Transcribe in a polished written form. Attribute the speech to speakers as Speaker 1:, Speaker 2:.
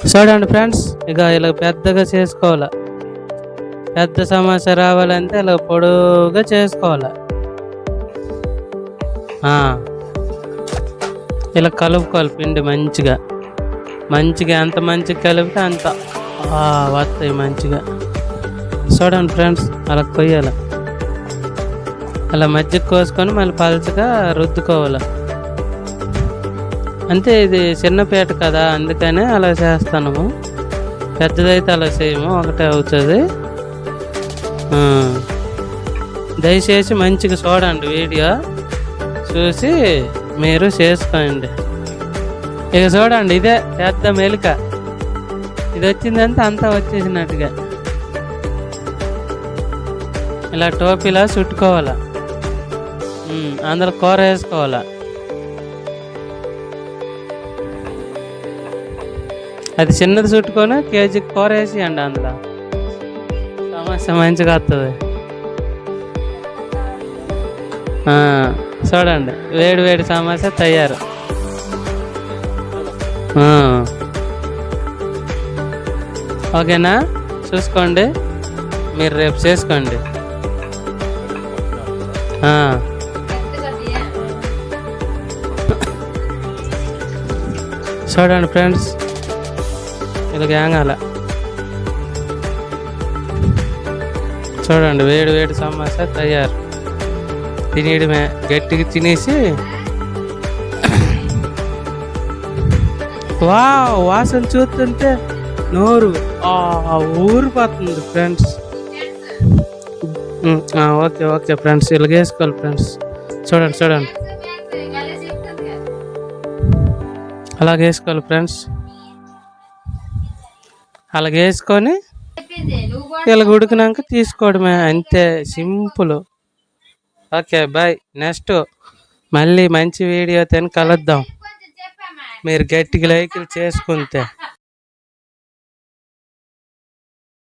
Speaker 1: చూడండి ఫ్రెండ్స్, ఇక ఇలా పెద్దగా చేసుకోవాలి. పెద్ద సమస్య రావాలంటే ఇలా పొడుగా చేసుకోవాలి. ఇలా కలుపుకోవాలి పిండి మంచిగా. ఎంత మంచిగా కలిపితే అంత వస్తాయి మంచిగా. చూడండి ఫ్రెండ్స్, అలా కొయ్యాలి. అలా మజ్జిగ కోసుకొని మళ్ళీ పలచగా రుద్దుకోవాలి. అంతే, ఇది చిన్నపేట కదా, అందుకనే అలా చేస్తాను. పెద్దదైతే అలా చేయము, ఒకటే అవుతుంది. దయచేసి మంచిగా చూడండి, వీడియో చూసి మీరు చేసుకోండి. ఇక చూడండి, ఇదే పెద్ద మెలిక. ఇది వచ్చిందంటే అంతా వచ్చేసినట్టుగా ఇలా టోపీలా చుట్టుకోవాలా. అందులో కూర వేసుకోవాలా. అది చిన్నది చుట్టుకొని కేజీకి కూర వేసియండి. అందులో సమస్య మంచిగా వస్తుంది. చూడండి, వేడి వేడి సమస్య తయారు. ఓకేనా? చూసుకోండి, మీరు రేపు చేసుకోండి. చూడండి ఫ్రెండ్స్, ఇలా గ్యాంగాల చూడండి, వేడి వేడి సమోసా తయారు. తినేయడమే, గట్టిగా తినేసి. వాసన చూస్తుంటే నోరు ఊరిపోతుంది ఫ్రెండ్స్. ఓకే ఫ్రెండ్స్, ఇలా వేసుకోవాలి ఫ్రెండ్స్. చూడండి అలాగే వేసుకోవాలి ఫ్రెండ్స్. అలాగే వేసుకొని ఇలా ఉడికినాక తీసుకోవడమే, అంతే, సింపుల్. Okay, bye. నెక్స్ట్ మళ్ళీ మంచి వీడియోతో కలుద్దాం. మీరు గట్టిగా లైకులు చేసుకుంటే.